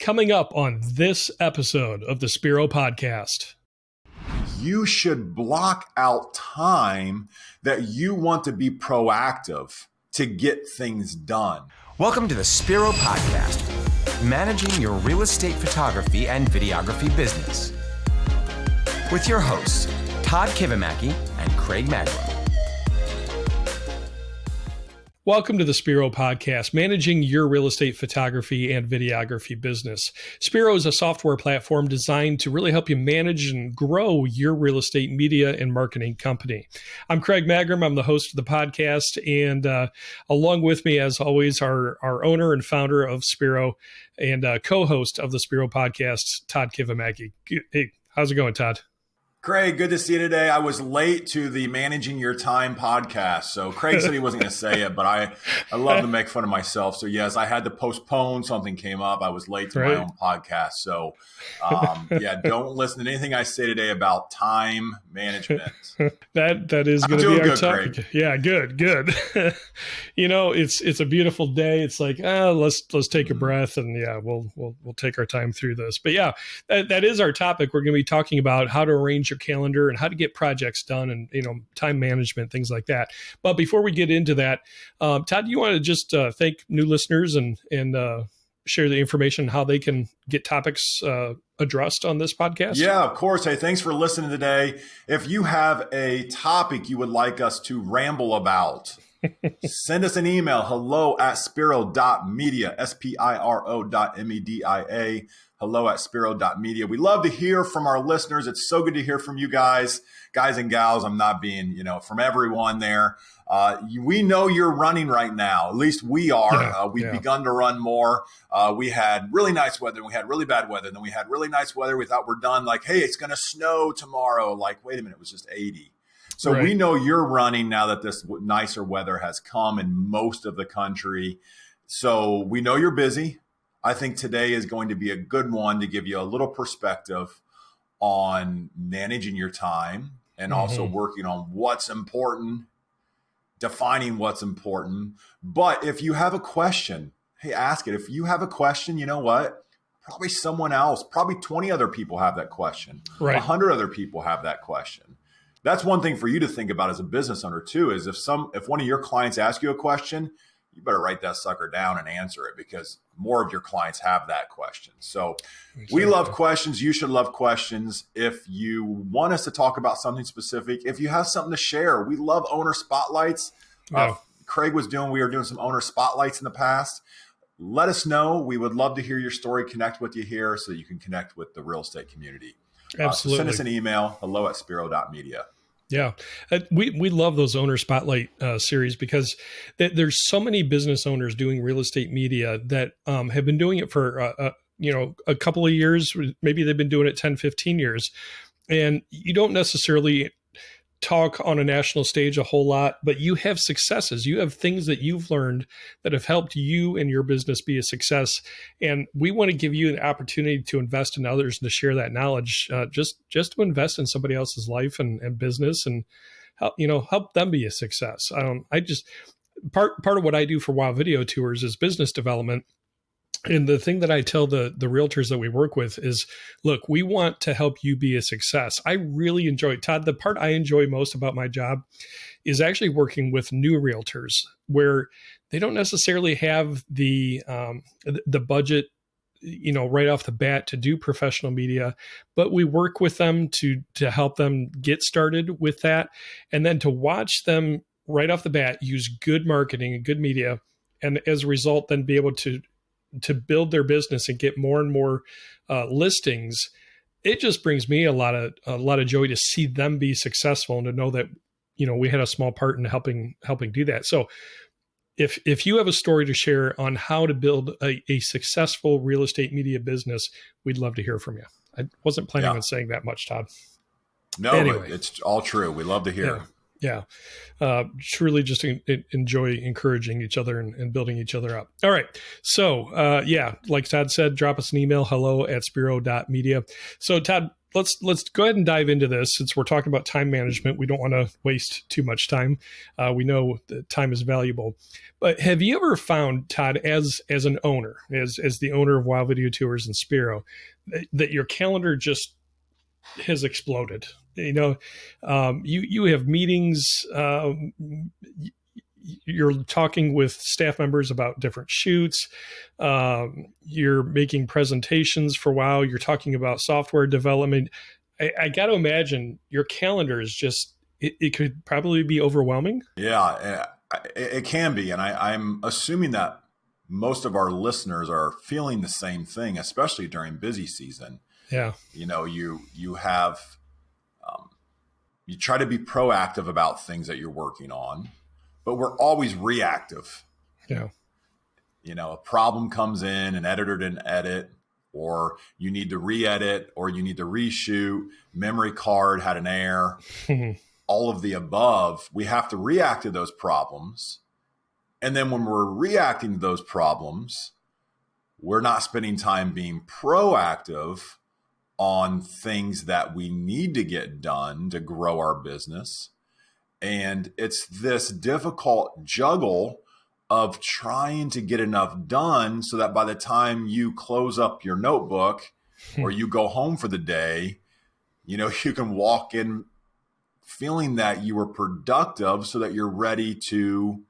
Coming up on this episode of the Spiro Podcast. You should block out time that you want to be proactive to get things done. Welcome to the Spiro Podcast, managing your real estate photography and videography business. With your hosts, Todd Kivimaki and Craig Magrum. Welcome to the Spiro Podcast, managing your real estate photography and videography business. Spiro is a software platform designed to really help you manage and grow your real estate media and marketing company. I'm Craig Magrum. I'm the host of the podcast, and along with me, as always, our owner and founder of Spiro and co-host of the Spiro Podcast, Todd Kivimaki. Hey, how's it going, Todd? Craig, good to see you today. I was late to the Managing Your Time podcast. So Craig said he wasn't going to say it, but I love to make fun of myself. So yes, I had to postpone. Something came up. I was late to my own podcast. So don't listen to anything I say today about time management. That is going to be our topic. Craig. Yeah, good. You know, it's a beautiful day. It's like, let's take a breath and we'll take our time through this. But yeah, that is our topic. We're going to be talking about how to arrange your calendar and how to get projects done and, time management, things like that. But before we get into that, Todd, do you want to just thank new listeners and share the information, how they can get topics addressed on this podcast? Yeah, of course. Hey, thanks for listening today. If you have a topic you would like us to ramble about, send us an email, hello@spiro.media, spiro.media, hello@spiro.media. We love to hear from our listeners. It's so good to hear from you guys and gals. I'm not being, from everyone there. We know you're running right now. At least we are. We've begun to run more. We had really nice weather. We had really bad weather. Then we had really nice weather. We thought we're done. Like, hey, it's going to snow tomorrow. Like, wait a minute, it was just 80. So we know you're running now that this nicer weather has come in most of the country. So we know you're busy. I think today is going to be a good one to give you a little perspective on managing your time and also working on what's important, defining what's important. But if you have a question, hey, ask it. If you have a question, you know what? Probably someone else, probably 20 other people have that question. Right. 100 other people have that question. That's one thing for you to think about as a business owner too, is if one of your clients asks you a question, you better write that sucker down and answer it, because more of your clients have that question. So we love questions. You should love questions. If you want us to talk about something specific, if you have something to share, we love owner spotlights. We were doing some owner spotlights in the past. Let us know. We would love to hear your story, connect with you here so that you can connect with the real estate community. Absolutely. So send us an email, hello@spiro.media. Yeah, we love those owner spotlight series because there's so many business owners doing real estate media that have been doing it for a couple of years. Maybe they've been doing it 10, 15 years, and you don't necessarily talk on a national stage a whole lot, but you have successes. You have things that you've learned that have helped you and your business be a success. And we want to give you an opportunity to invest in others and to share that knowledge, just to invest in somebody else's life and business and help them be a success. Part of what I do for Wow Video Tours is business development. And the thing that I tell the realtors that we work with is, look, we want to help you be a success. I really enjoy, Todd, the part I enjoy most about my job is actually working with new realtors where they don't necessarily have the budget, right off the bat to do professional media, but we work with them to help them get started with that. And then to watch them right off the bat use good marketing and good media. And as a result, then be able to build their business and get more and more listings, it just brings me a lot of joy to see them be successful and to know that we had a small part in helping do that. So if you have a story to share on how to build a successful real estate media business, we'd love to hear from you. I wasn't planning on saying that much, Todd. No, anyway. But it's all true. We love to hear. Yeah. Truly just enjoy encouraging each other and building each other up. All right. So, like Todd said, drop us an email, hello@spiro.media. So Todd, let's go ahead and dive into this. Since we're talking about time management, we don't want to waste too much time. We know that time is valuable. But have you ever found, Todd, as an owner, as the owner of Wild Video Tours and Spiro, that your calendar just has exploded? You have meetings. You're talking with staff members about different shoots. You're making presentations for WOW. You're talking about software development. I got to imagine your calendar is just, it could probably be overwhelming. Yeah, it can be. And I'm assuming that most of our listeners are feeling the same thing, especially during busy season. Yeah. You have, you try to be proactive about things that you're working on, but we're always reactive. Yeah. A problem comes in, an editor didn't edit, or you need to re-edit, or you need to reshoot, memory card had an error, all of the above. We have to react to those problems. And then when we're reacting to those problems, we're not spending time being proactive on things that we need to get done to grow our business. And it's this difficult juggle of trying to get enough done so that by the time you close up your notebook or you go home for the day, you can walk in feeling that you were productive so that you're ready to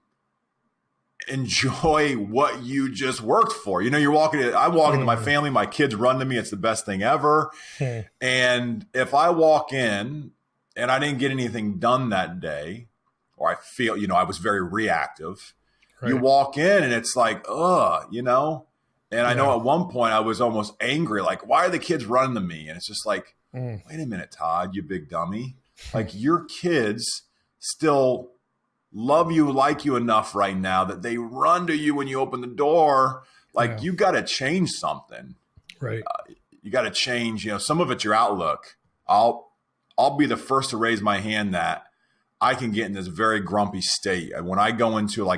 enjoy what you just worked for. I walk into my family, my kids run to me. It's the best thing ever. And if I walk in and I didn't get anything done that day, or I feel, I was very reactive, right. You walk in and it's like, and I know at one point I was almost angry, like, why are the kids running to me? And it's just like, wait a minute, Todd, you big dummy. Like, your kids still love you, like you enough right now that they run to you when you open the door. Like, you got to change something. Right. You got to change, some of it's your outlook. I'll be the first to raise my hand that I can get in this very grumpy state. And when I go into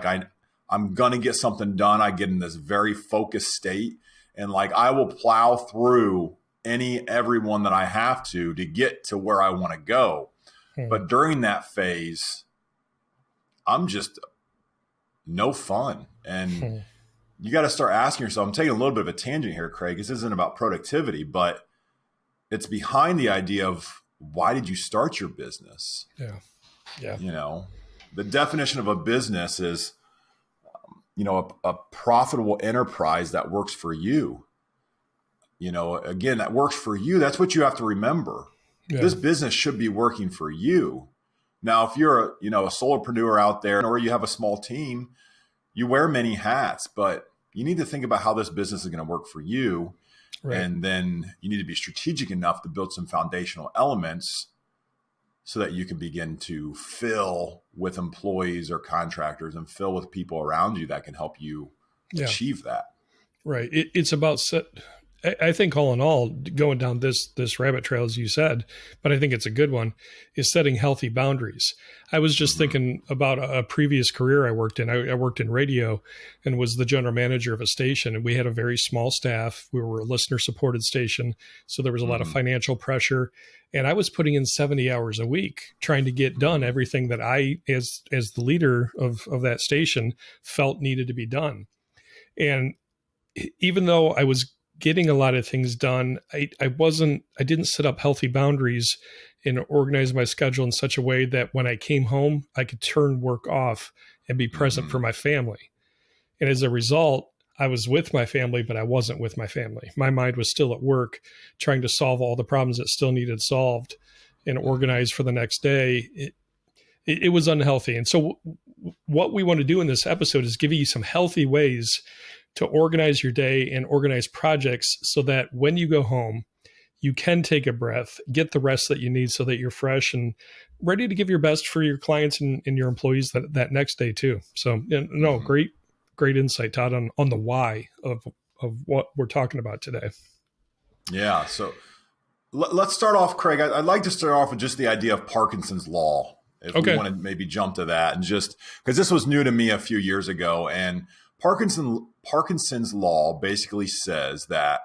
I'm going to get something done, I get in this very focused state. And I will plow through everyone that I have to get to where I want to go. But during that phase, I'm just no fun. And you got to start asking yourself, I'm taking a little bit of a tangent here, Craig. This isn't about productivity, but it's behind the idea of, why did you start your business? Yeah. The definition of a business is, a profitable enterprise that works for you. Again, that works for you. That's what you have to remember. Yeah. This business should be working for you. Now, if you're a solopreneur out there, or you have a small team, you wear many hats, but you need to think about how this business is going to work for you. Right. And then you need to be strategic enough to build some foundational elements so that you can begin to fill with employees or contractors and fill with people around you that can help you achieve that. Right. It's about I think all in all, going down this rabbit trail, as you said, but I think it's a good one, is setting healthy boundaries. I was just thinking about a previous career I worked in. I worked in radio and was the general manager of a station, and we had a very small staff. We were a listener-supported station, so there was a lot of financial pressure, and I was putting in 70 hours a week trying to get done everything that I, as the leader of that station, felt needed to be done. And even though I was getting a lot of things done, I didn't set up healthy boundaries and organize my schedule in such a way that when I came home, I could turn work off and be present for my family. And as a result, I was with my family, but I wasn't with my family. My mind was still at work, trying to solve all the problems that still needed solved and organize for the next day. It was unhealthy. And so what we want to do in this episode is give you some healthy ways to organize your day and organize projects so that when you go home, you can take a breath, get the rest that you need so that you're fresh and ready to give your best for your clients and your employees that next day too. So great insight, Todd, on the why of what we're talking about today. Yeah. So let's start off, Craig. I'd like to start off with just the idea of Parkinson's law. If we want to maybe jump to that, and just because this was new to me a few years ago, and Parkinson's law basically says that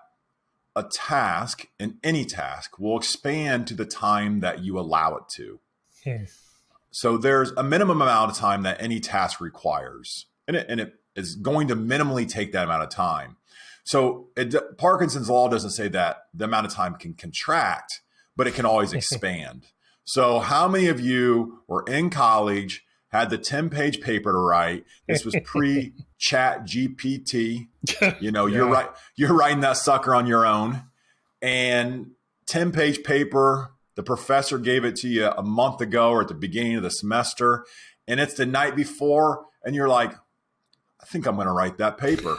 a task, and any task will expand to the time that you allow it to. So there's a minimum amount of time that any task requires, and it is going to minimally take that amount of time. So Parkinson's law doesn't say that the amount of time can contract, but it can always expand. So how many of you were in college, had the 10-page paper to write? This was pre-chat GPT. You're writing that sucker on your own. And 10-page paper, the professor gave it to you a month ago or at the beginning of the semester, and it's the night before, and you're like, I think I'm going to write that paper.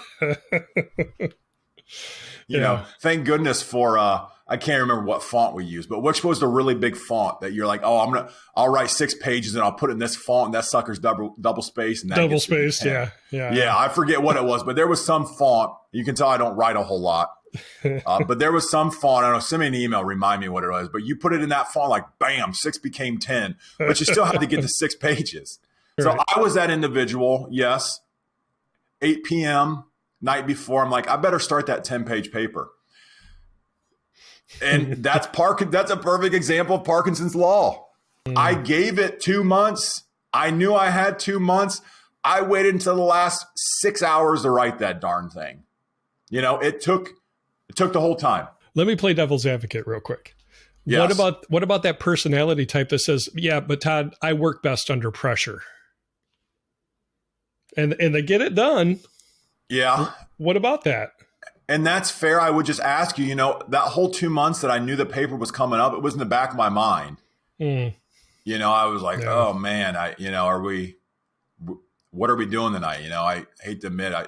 Thank goodness for I can't remember what font we used, but which was the really big font that you're like, oh, I'll write 6 pages and I'll put it in this font, and that sucker's double spaced, and that double spaced, yeah. I forget what it was, but there was some font. You can tell I don't write a whole lot, but there was some font. I don't know. Send me an email, remind me what it was. But you put it in that font, like bam, 6 became 10, but you still had to get to 6 pages. So Right. I was that individual. Yes, 8 p.m. night before, I'm like, I better start that 10-page paper. And that's a perfect example of Parkinson's law. I gave it 2 months. I knew I had 2 months. I waited until the last 6 hours to write that darn thing. It took the whole time. Let me play devil's advocate real quick. Yes. What about that personality type that says, yeah, but Todd, I work best under pressure. And they get it done. Yeah. What about that? And that's fair. I would just ask you, that whole 2 months that I knew the paper was coming up, it was in the back of my mind. I was like, oh man, what are we doing tonight? I hate to admit, I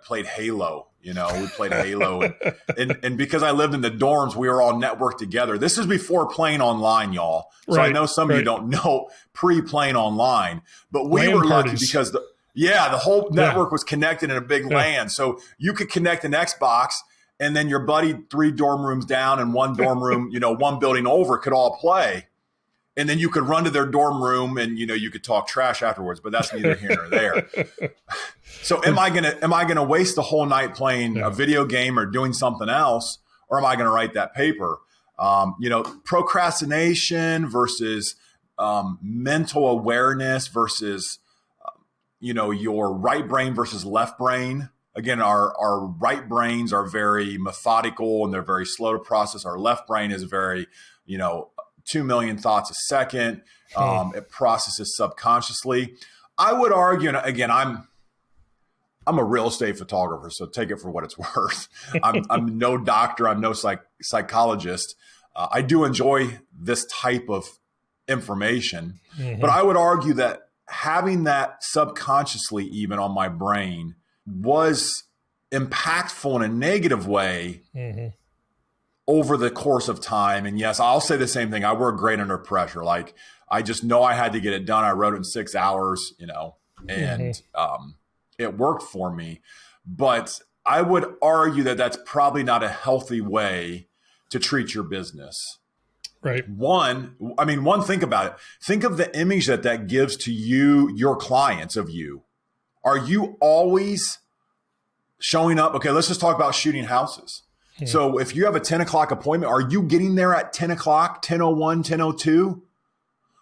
played Halo, we played Halo and because I lived in the dorms, we were all networked together. This is before playing online, y'all. So I know some of you don't know pre-playing online, but we were lucky because the whole network was connected in a big LAN. So you could connect an Xbox, and then your buddy 3 dorm rooms down and 1 dorm room, one building over could all play. And then you could run to their dorm room and, you could talk trash afterwards, but that's neither here nor there. So am I gonna waste the whole night playing a video game or doing something else, or am I gonna write that paper? Procrastination versus mental awareness versus your right brain versus left brain. Again, our right brains are very methodical and they're very slow to process. Our left brain is very, 2 million thoughts a second. It processes subconsciously. I would argue, and again, I'm a real estate photographer, so take it for what it's worth. I'm no doctor. I'm no psychologist. I do enjoy this type of information, but I would argue that having that subconsciously even on my brain was impactful in a negative way over the course of time. And yes, I'll say the same thing. I work great under pressure. Like I just know I had to get it done. I wrote it in 6 hours, and it worked for me. But I would argue that that's probably not a healthy way to treat your business. Right. One, think about it. Think of the image that gives to you, your clients of you. Are you always showing up? Okay, let's just talk about shooting houses. So if you have a 10 o'clock appointment, are you getting there at 10 o'clock, 10:01, 10:02?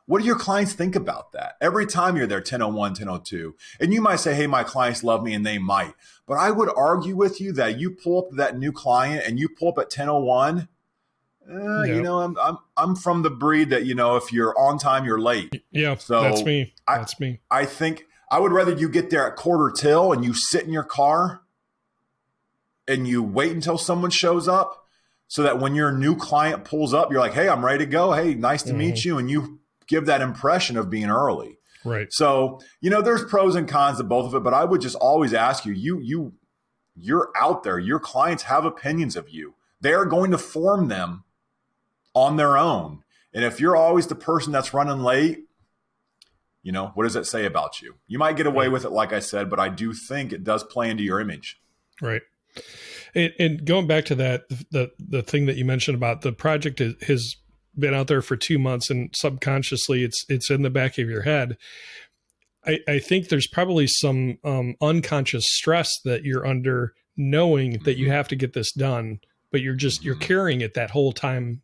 What do your clients think about that? Every time you're there, 10:01, 10:02. And you might say, hey, my clients love me, and they might. But I would argue with you that you pull up that new client and you pull up at 10:01, I'm from the breed that, if you're on time, you're late. Yeah, so that's me. That's me. I think I would rather you get there at 1:45 and you sit in your car and you wait until someone shows up so that when your new client pulls up, you're like, hey, I'm ready to go. Hey, nice to meet you. And you give that impression of being early. Right. So, there's pros and cons to both of it, but I would just always ask you, you're out there. Your clients have opinions of you. They are going to form them on their own. And if you're always the person that's running late, what does that say about you? You might get away with it, like I said, but I do think it does play into your image. Right. And going back to that, the thing that you mentioned about the project has been out there for 2 months, and subconsciously it's in the back of your head. I think there's probably some unconscious stress that you're under, knowing that you have to get this done, but you're carrying it that whole time.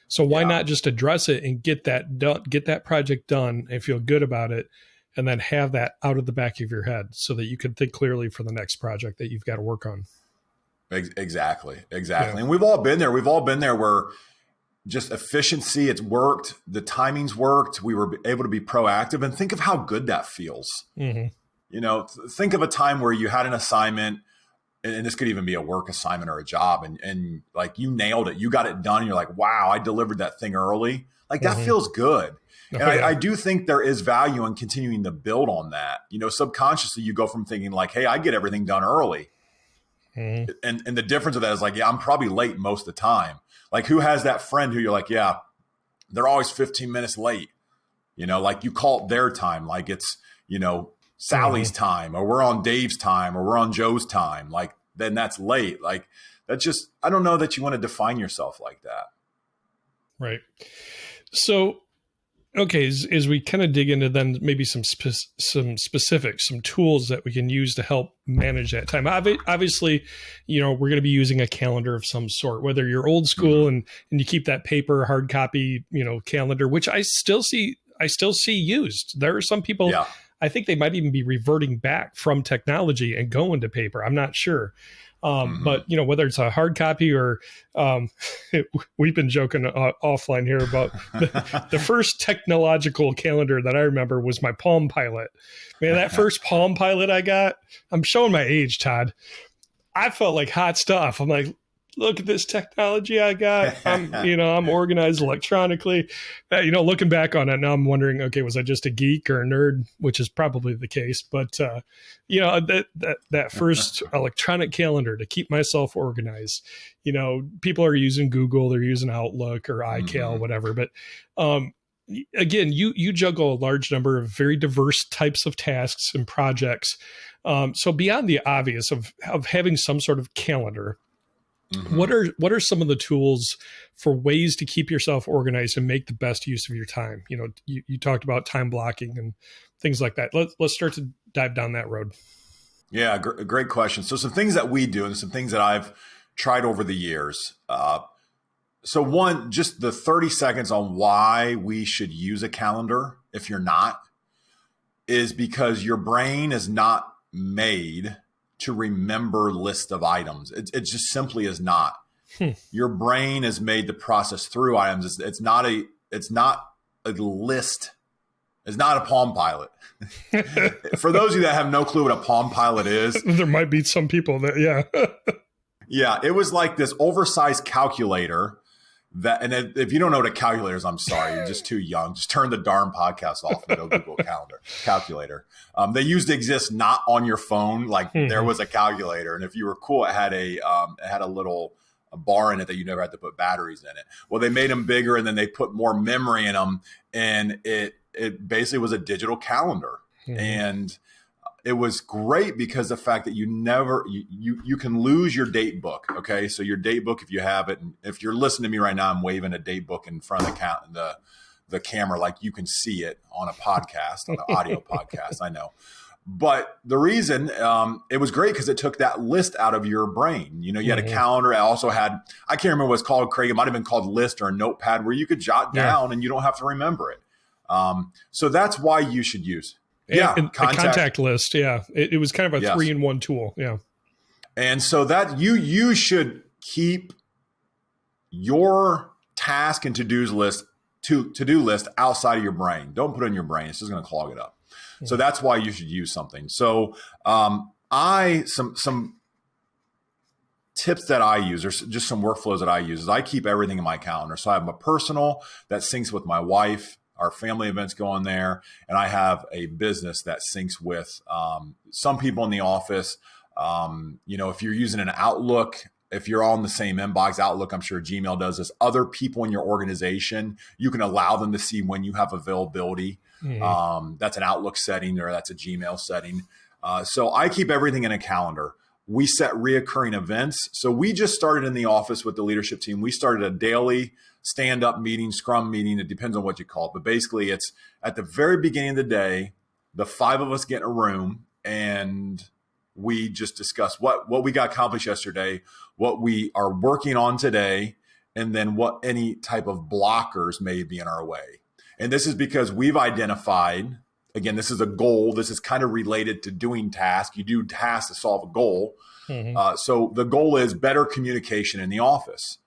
So why not just address it and get that project done and feel good about it, and then have that out of the back of your head so that you can think clearly for the next project that you've got to work on. Exactly. Yeah. And we've all been there. Where just efficiency, it's worked. The timing's worked. We were able to be proactive, and think of how good that feels. Mm-hmm. You know, think of a time where you had an assignment, and this could even be a work assignment or a job, and like you nailed it. You got it done. And you're like, wow, I delivered that thing early. Like that feels good. And I do think there is value in continuing to build on that. You know, subconsciously you go from thinking like, hey, I get everything done early. Mm-hmm. And the difference of that is like, yeah, I'm probably late most of the time. Like who has that friend who you're like, yeah, they're always 15 minutes late. You know, like you call it their time. Like it's, you know, Sally's time, or we're on Dave's time, or we're on Joe's time. Like then that's late. Like that's just, I don't know that you want to define yourself like that. Right. So, okay, as we kind of dig into then maybe some specifics, some tools that we can use to help manage that time. Obviously, you know, we're going to be using a calendar of some sort, whether you're old school and you keep that paper hard copy, you know, calendar, which I still see used. There are some people, I think they might even be reverting back from technology and going to paper. I'm not sure. But, you know, whether it's a hard copy or we've been joking offline here about the first technological calendar that I remember was my Palm Pilot. Man, that first Palm Pilot I got, I'm showing my age, Todd. I felt like hot stuff. I'm like, look at this technology I got. I'm organized electronically. You know, looking back on it now, I'm wondering, okay, was I just a geek or a nerd? Which is probably the case. But you know, that first electronic calendar to keep myself organized. You know, people are using Google, they're using Outlook or iCal, whatever. But again, you juggle a large number of very diverse types of tasks and projects. So beyond the obvious of having some sort of calendar, what are some of the tools for ways to keep yourself organized and make the best use of your time? You know, you talked about time blocking and things like that. Let's start to dive down that road. Yeah, great question. So some things that we do and some things that I've tried over the years. So one, just the 30 seconds on why we should use a calendar if you're not, is because your brain is not made to remember list of items. It just simply is not. Your brain is made to process through items. It's not a list. It's not a Palm Pilot. For those of you that have no clue what a Palm Pilot is, there might be some people that, yeah, it was like this oversized calculator. And if you don't know what a calculator is, I'm sorry, you're just too young. Just turn the darn podcast off and go Google calculator. They used to exist not on your phone. Like there was a calculator, and if you were cool, it had a little bar in it that you never had to put batteries in it. Well, they made them bigger, and then they put more memory in them, and it basically was a digital calendar. And it was great because the fact that you can lose your date book. Okay. So your date book, if you have it, and if you're listening to me right now, I'm waving a date book in front of the camera, like you can see it on a podcast, on an audio podcast. I know. But the reason it was great because it took that list out of your brain. You know, you had a calendar. I also had, I can't remember what it's called, Craig. It might've been called List or a notepad where you could jot down and you don't have to remember it. So that's why you should use. Yeah, contact list. Yeah, it was kind of a 3-in-1 tool. Yeah, and so that you should keep your task and to-do list outside of your brain. Don't put it in your brain; it's just going to clog it up. So that's why you should use something. So some tips that I use, or just some workflows that I use, is I keep everything in my calendar. So I have a personal that syncs with my wife. Our family events go on there, and I have a business that syncs with some people in the office. You know, if you're using an Outlook, if you're all in the same inbox, Outlook, I'm sure Gmail does this. Other people in your organization, you can allow them to see when you have availability. That's an Outlook setting, or that's a Gmail setting. So I keep everything in a calendar. We set reoccurring events. So we just started in the office with the leadership team. We started a daily stand-up meeting, scrum meeting. It depends on what you call it. But basically, it's at the very beginning of the day, the 5 of us get in a room, and we just discuss what we got accomplished yesterday, what we are working on today, and then what any type of blockers may be in our way. And this is because we've identified, again, this is a goal. This is kind of related to doing tasks. You do tasks to solve a goal. So the goal is better communication in the office.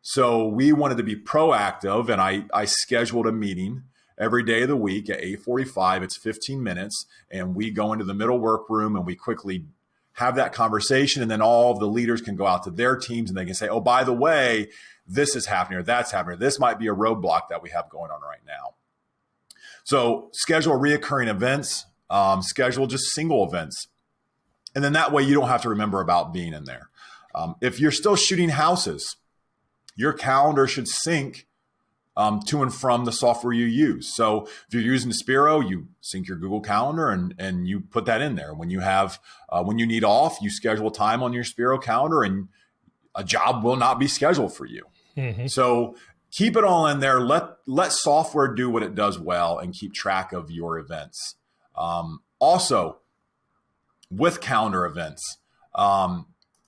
So we wanted to be proactive, and I scheduled a meeting every day of the week at 8:45. It's 15 minutes, and we go into the middle workroom and we quickly have that conversation, and then all of the leaders can go out to their teams and they can say, oh, by the way, this is happening or that's happening. Or this might be a roadblock that we have going on right now. So schedule reoccurring events, schedule just single events. And then that way you don't have to remember about being in there. If you're still shooting houses, your calendar should sync to and from the software you use. So if you're using Spiro, you sync your Google Calendar and you put that in there. When you have, when you need off, you schedule time on your Spiro calendar, and a job will not be scheduled for you. So keep it all in there. Let software do what it does well and keep track of your events. Also, with calendar events,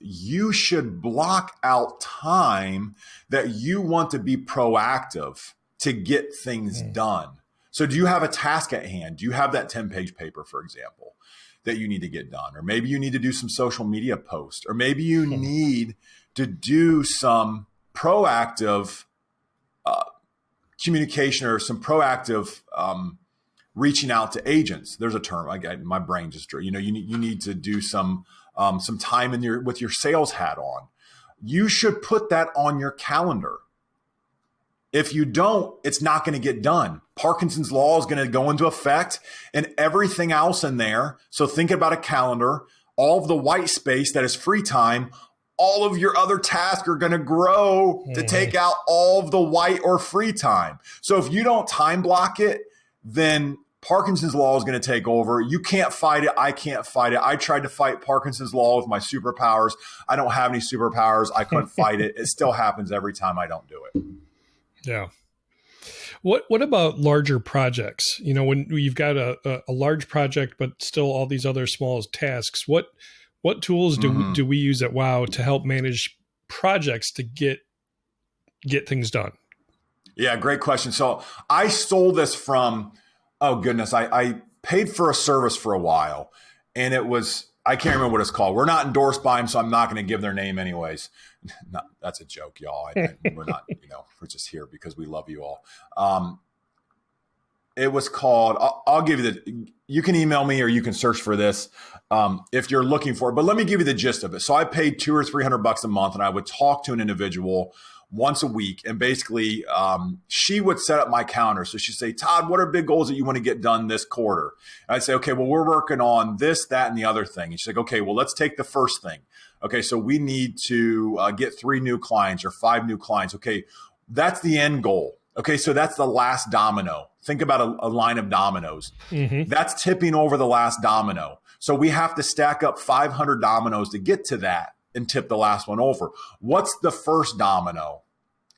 you should block out time that you want to be proactive to get things done. So do you have a task at hand? Do you have that 10-page paper, for example, that you need to get done? Or maybe you need to do some social media posts, or maybe you need to do some proactive communication, or some proactive reaching out to agents. There's a term. My brain just drew. You need to do some time with your sales hat on. You should put that on your calendar. If you don't, it's not going to get done. Parkinson's law is going to go into effect, and everything else in there. So think about a calendar. All of the white space that is free time, all of your other tasks are going to grow to take out all of the white or free time. So if you don't time block it, then Parkinson's law is going to take over. You can't fight it. I can't fight it. I tried to fight Parkinson's law with my superpowers. I don't have any superpowers. I couldn't fight it. It still happens every time I don't do it. Yeah. What about larger projects? When you've got a large project, but still all these other small tasks, what tools do we use at WOW to help manage projects to get things done? Yeah, great question. So I stole this from, oh goodness, I paid for a service for a while, and it was, I can't remember what it's called. We're not endorsed by them, so I'm not going to give their name anyways. No, that's a joke, y'all. We're not, we're just here because we love you all. It was called, I'll give you you can email me or you can search for this if you're looking for it, but let me give you the gist of it. So I paid $200 or $300 a month, and I would talk to an individual once a week. And basically she would set up my calendar. So she'd say, Todd, what are big goals that you want to get done this quarter? And I'd say, okay, well, we're working on this, that, and the other thing. And she's like, okay, well, let's take the first thing. Okay, so we need to get 3 new clients or 5 new clients. Okay, that's the end goal. Okay, so that's the last domino. Think about a line of dominoes. That's tipping over the last domino. So we have to stack up 500 dominoes to get to that and tip the last one over. What's the first domino?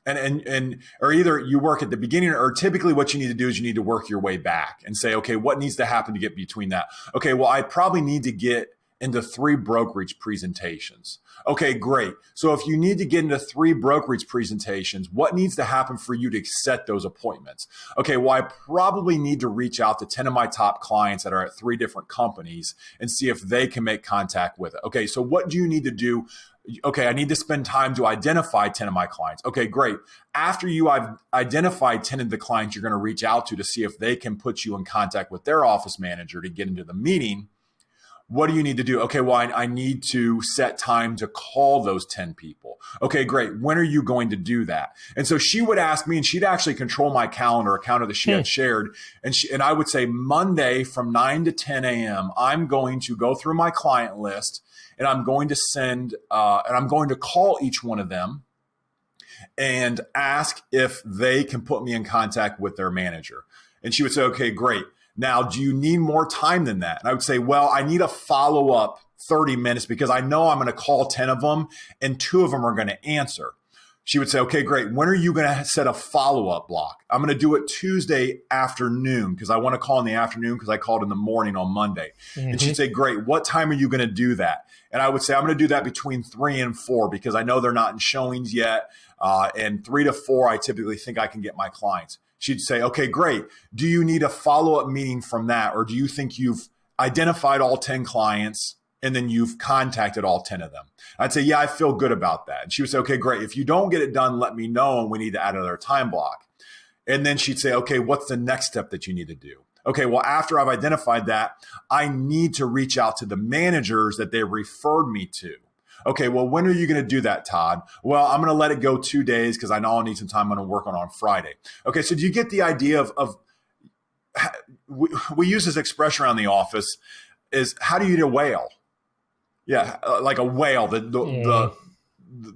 And or either you work at the beginning, or typically what you need to do is you need to work your way back and say, okay, what needs to happen to get between that? Okay, well, I probably need to get into 3 brokerage presentations. Okay, great. So if you need to get into 3 brokerage presentations, what needs to happen for you to set those appointments? Okay, well, I probably need to reach out to 10 of my top clients that are at 3 different companies and see if they can make contact with it. Okay, so what do you need to do? Okay, I need to spend time to identify 10 of my clients. Okay, great. After I've identified 10 of the clients you're going to reach out to see if they can put you in contact with their office manager to get into the meeting, what do you need to do? Okay, well, I need to set time to call those 10 people. Okay, great. When are you going to do that? And so she would ask me, and she'd actually control my calendar, a calendar that she had shared. And I would say Monday from 9 to 10 a.m., I'm going to go through my client list, and I'm going to and I'm going to call each one of them and ask if they can put me in contact with their manager. And she would say, okay, great. Now, do you need more time than that? And I would say, well, I need a follow-up 30 minutes because I know I'm going to call 10 of them and 2 of them are going to answer. She would say, okay, great. When are you going to set a follow-up block? I'm going to do it Tuesday afternoon because I want to call in the afternoon because I called in the morning on Monday. Mm-hmm. And she'd say, great. What time are you going to do that? And I would say, I'm going to do that between 3 and 4 because I know they're not in showings yet. And 3 to 4, I typically think I can get my clients. She'd say, okay, great. Do you need a follow-up meeting from that? Or do you think you've identified all 10 clients and then you've contacted all 10 of them? I'd say, yeah, I feel good about that. And she would say, okay, great. If you don't get it done, let me know and we need to add another time block. And then she'd say, okay, what's the next step that you need to do? Okay, well, after I've identified that, I need to reach out to the managers that they referred me to. Okay, well, when are you going to do that, Todd? Well, I'm going to let it go 2 days because I know I'll need some time. I'm going to work on Friday. Okay, so do you get the idea of we use this expression around the office is how do you eat a whale? Yeah, like a whale, the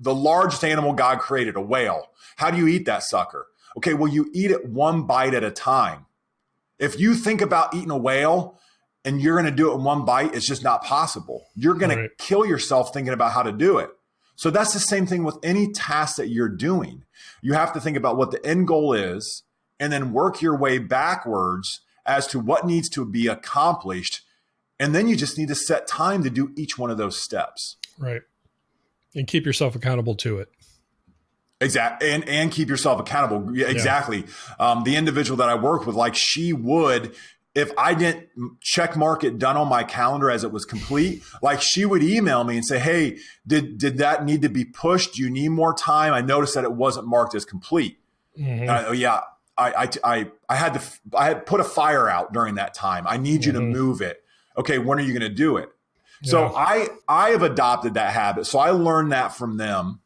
largest animal God created, a whale. How do you eat that sucker? Okay, well, you eat it one bite at a time. If you think about eating a whale and you're going to do it in one bite, it's just not possible. You're going to kill yourself thinking about how to do it. So that's the same thing with any task that you're doing. You have to think about what the end goal is and then work your way backwards as to what needs to be accomplished. And then you just need to set time to do each one of those steps. Right. And keep yourself accountable to it. Exactly. And keep yourself accountable. Yeah, exactly. Yeah. The individual that I worked with, like she would, if I didn't check mark it done on my calendar as it was complete, like she would email me and say, hey, did that need to be pushed? Do you need more time? I noticed that it wasn't marked as complete. Mm-hmm. I had put a fire out during that time. I need you to move it. Okay, when are you going to do it? Yeah. So I have adopted that habit. So I learned that from them.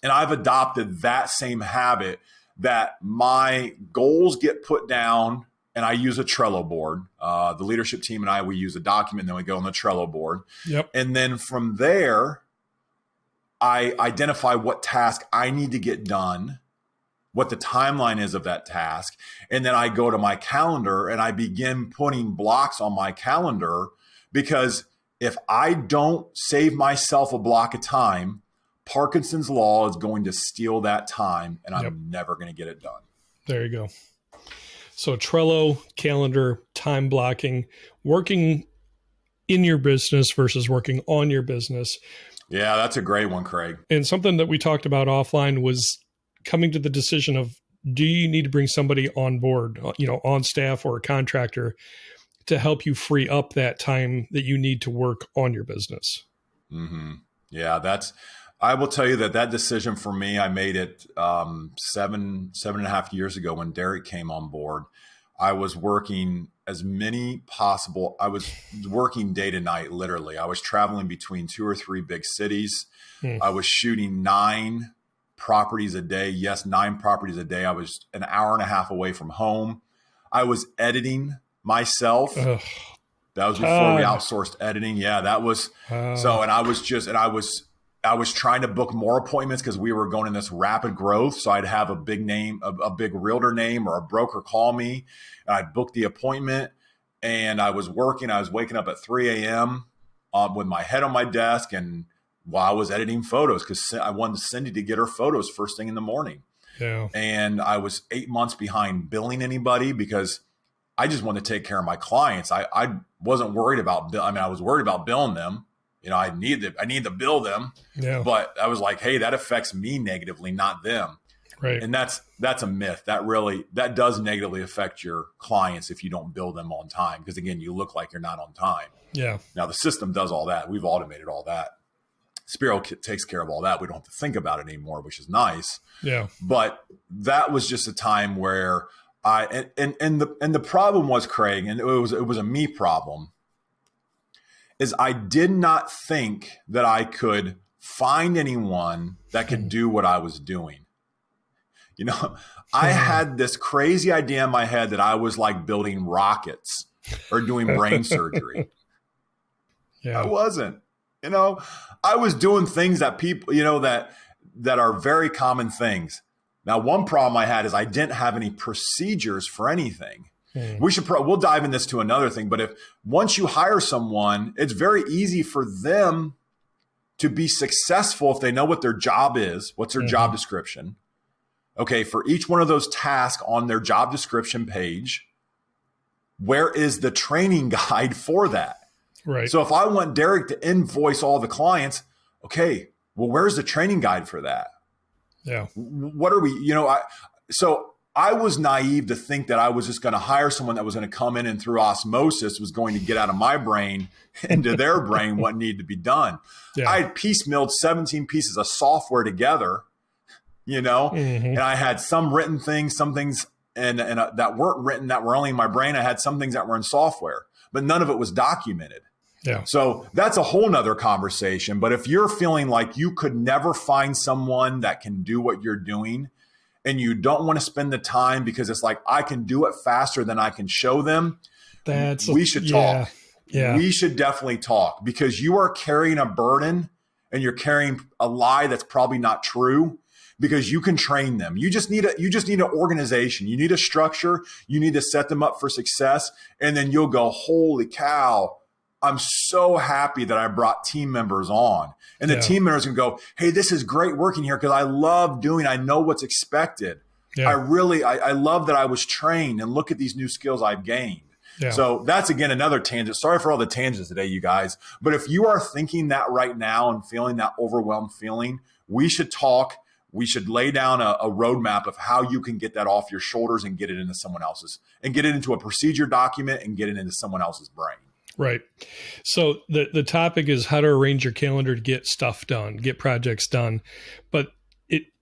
And I've adopted that same habit that my goals get put down and I use a Trello board. The leadership team and we use a document and then we go on the Trello board. Yep. And then from there, I identify what task I need to get done, what the timeline is of that task. And then I go to my calendar and I begin putting blocks on my calendar because if I don't save myself a block of time, Parkinson's law is going to steal that time and I'm never going to get it done. There you go. So Trello, calendar, time blocking, working in your business versus working on your business. Yeah, that's a great one, Craig. And something that we talked about offline was coming to the decision of, do you need to bring somebody on board, on staff or a contractor to help you free up that time that you need to work on your business? Mm-hmm. Yeah, I will tell you that decision for me, I made it 7.5 years ago when Derek came on board. I was working as many possible. I was working day to night, literally. I was traveling between 2 or 3 big cities. I was shooting 9 properties a day. Yes, 9 properties a day. I was an hour and a half away from home. I was editing myself. Ugh. That was before we outsourced editing. Yeah, that was so. And I was trying to book more appointments because we were going in this rapid growth. So I'd have a big name, a big realtor name or a broker call me and I'd book the appointment and I was working. I was waking up at 3 a.m. With my head on my desk and while I was editing photos because I wanted Cindy to get her photos first thing in the morning. Yeah. And I was 8 months behind billing anybody because I just wanted to take care of my clients. I wasn't worried about, I was worried about billing them. I need to bill them, but I was like, hey, that affects me negatively, not them. Right. And that's a myth. That does negatively affect your clients if you don't bill them on time. Because again, you look like you're not on time. Yeah. Now the system does all that. We've automated all that. Spiro takes care of all that. We don't have to think about it anymore, which is nice. Yeah. But that was just a time where the problem was, Craig, and it was a me problem, is I did not think that I could find anyone that could do what I was doing. I had this crazy idea in my head that I was like building rockets or doing brain surgery. Yeah. I wasn't. I was doing things that people, that are very common things. Now, one problem I had is I didn't have any procedures for anything. We'll dive in this to another thing, but once you hire someone, it's very easy for them to be successful, if they know what their job is, what's their job description, okay, for each one of those tasks on their job description page, where is the training guide for that? Right. So if I want Derek to invoice all the clients, okay, well, where's the training guide for that? Yeah. What are we, so I was naive to think that I was just going to hire someone that was going to come in and through osmosis was going to get out of my brain into their brain what needed to be done. Yeah. I had piecemealed 17 pieces of software together, and I had some written things, some things that weren't written that were only in my brain. I had some things that were in software, but none of it was documented. Yeah. So that's a whole nother conversation. But if you're feeling like you could never find someone that can do what you're doing and you don't want to spend the time because it's like, I can do it faster than I can show them, we should talk. Yeah. We should definitely talk, because you are carrying a burden and you're carrying a lie that's probably not true, because you can train them. You just need an organization. You need a structure. You need to set them up for success. And then you'll go, holy cow, I'm so happy that I brought team members on. And the team members can go, hey, this is great working here because I know what's expected. Yeah. I love that I was trained, and look at these new skills I've gained. Yeah. So that's, again, another tangent. Sorry for all the tangents today, you guys. But if you are thinking that right now and feeling that overwhelmed feeling, we should talk. We should lay down a roadmap of how you can get that off your shoulders and get it into someone else's, and get it into a procedure document and get it into someone else's brain. Right. So the topic is how to arrange your calendar to get stuff done, get projects done. But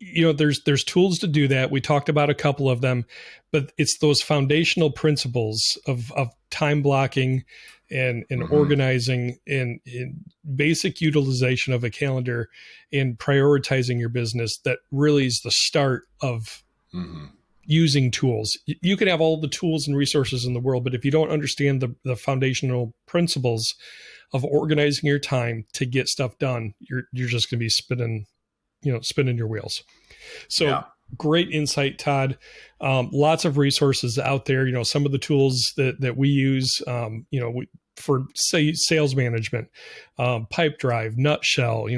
there's tools to do that. We talked about a couple of them, but it's those foundational principles of time blocking and organizing and basic utilization of a calendar and prioritizing your business that really is the start of using tools. You can have all the tools and resources in the world, but if you don't understand the foundational principles of organizing your time to get stuff done, you're just going to be spinning your wheels. So great insight, Todd. Lots of resources out there. Some of the tools that we use, for say sales management, Pipedrive, Nutshell,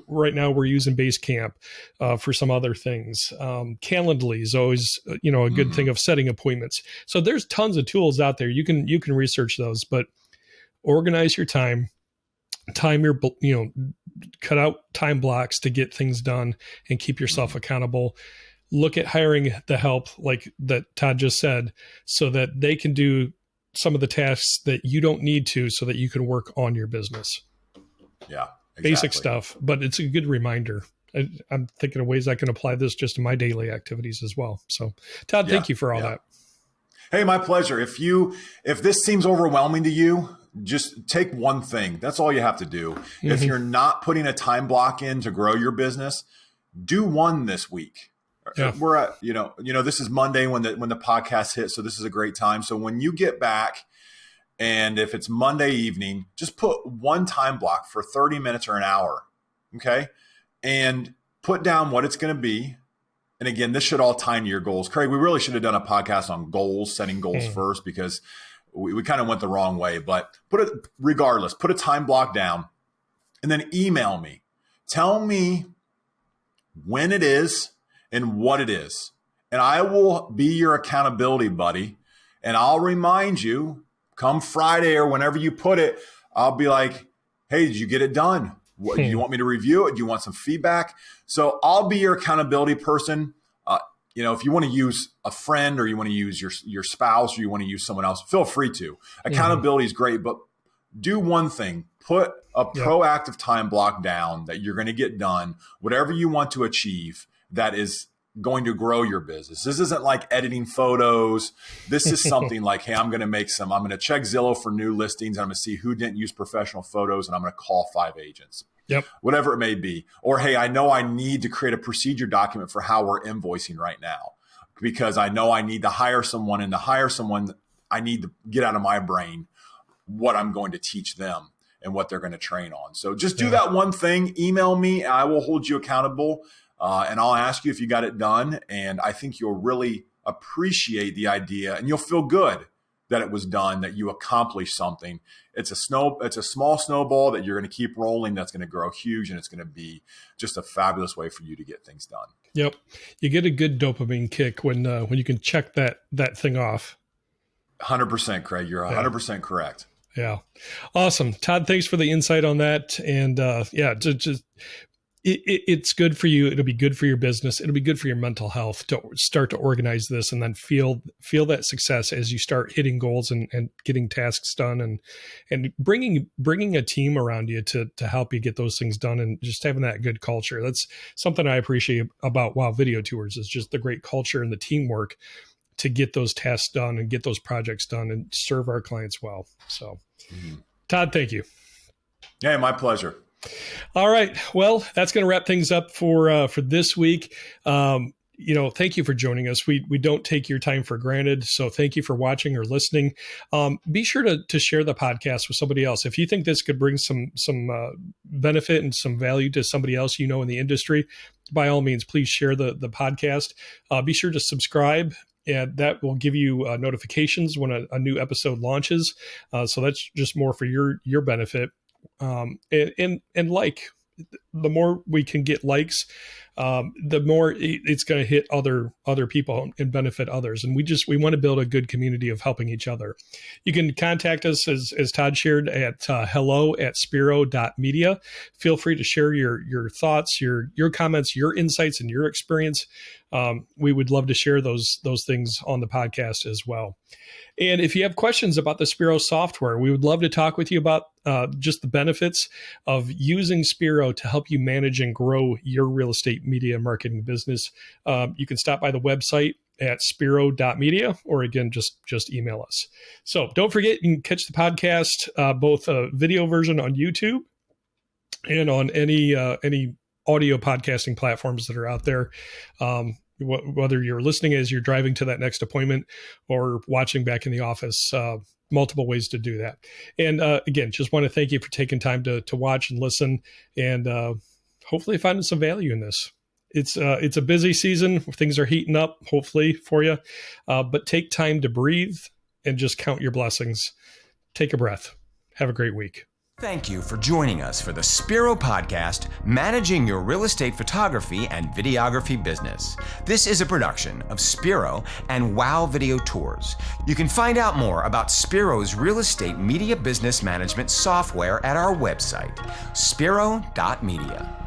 right now we're using Basecamp, for some other things. Calendly is always, a good thing of setting appointments. So there's tons of tools out there. You can research those, but organize your time your, cut out time blocks to get things done and keep yourself accountable. Look at hiring the help like that Todd just said, so that they can do some of the tasks that you don't need to, so that you can work on your business. Yeah. Exactly. Basic stuff, but it's a good reminder. I'm thinking of ways I can apply this just in my daily activities as well. So Todd, thank you for all that. Hey, my pleasure. If this seems overwhelming to you, just take one thing. That's all you have to do. If you're not putting a time block in to grow your business, do one this week. Yeah. We're at, this is Monday when the podcast hits. So this is a great time. So when you get back, and if it's Monday evening, just put one time block for 30 minutes or an hour. Okay. And put down what it's going to be. And again, this should all tie into your goals. Craig, we really should have done a podcast on goals, setting goals first, because we kind of went the wrong way. But put a time block down, and then email me. Tell me when it is and what it is. And I will be your accountability buddy. And I'll remind you come Friday or whenever you put it, I'll be like, hey, did you get it done? What, do you want me to review it? Do you want some feedback? So I'll be your accountability person. If you want to use a friend, or you want to use your spouse, or you want to use someone else, feel free to. Accountability is great, but do one thing. Put a proactive time block down that you're going to get done, whatever you want to achieve that is going to grow your business. This isn't like editing photos. This is something like, hey, I'm going to check Zillow for new listings. I'm going to see who didn't use professional photos, and I'm going to call 5 agents. Yep. Whatever it may be. Or, hey, I know I need to create a procedure document for how we're invoicing right now, because I know I need to hire someone, and to hire someone, I need to get out of my brain what I'm going to teach them and what they're going to train on. So just do that one thing. Email me. I will hold you accountable, and I'll ask you if you got it done. And I think you'll really appreciate the idea, and you'll feel good that it was done, that you accomplished something. It's a small snowball that you're going to keep rolling. That's going to grow huge, and it's going to be just a fabulous way for you to get things done. Yep. You get a good dopamine kick when you can check that thing off. 100%, Craig. You're 100% correct. Yeah. Awesome. Todd, thanks for the insight on that. And it's good for you. It'll be good for your business. It'll be good for your mental health to start to organize this and then feel that success as you start hitting goals and getting tasks done and bringing a team around you to help you get those things done, and just having that good culture. That's something I appreciate about Wow Video Tours, is just the great culture and the teamwork to get those tasks done and get those projects done and serve our clients well. So, Todd, thank you. Yeah, my pleasure. All right. Well, that's going to wrap things up for this week. Thank you for joining us. We don't take your time for granted. So thank you for watching or listening. Be sure to share the podcast with somebody else. If you think this could bring some benefit and some value to somebody else in the industry, by all means, please share the podcast. Be sure to subscribe. And that will give you notifications when a new episode launches. So that's just more for your benefit. And the more we can get likes, the more it's going to hit other people and benefit others. And we want to build a good community of helping each other. You can contact us, as Todd shared, at hello@spiro.media. Feel free to share your thoughts, your comments, your insights, and your experience. We would love to share those things on the podcast as well. And if you have questions about the Spiro software, we would love to talk with you about just the benefits of using Spiro to help you manage and grow your real estate media and marketing business. You can stop by the website at spiro.media, or again, just email us. So don't forget, you can catch the podcast, both a video version on YouTube and on any audio podcasting platforms that are out there. Whether you're listening as you're driving to that next appointment or watching back in the office, multiple ways to do that. And again, just want to thank you for taking time to watch and listen, and hopefully finding some value in this. It's a busy season. Things are heating up, hopefully, for you. But take time to breathe and just count your blessings. Take a breath. Have a great week. Thank you for joining us for the Spiro Podcast, Managing Your Real Estate Photography and Videography Business. This is a production of Spiro and Wow Video Tours. You can find out more about Spiro's real estate media business management software at our website, spiro.media.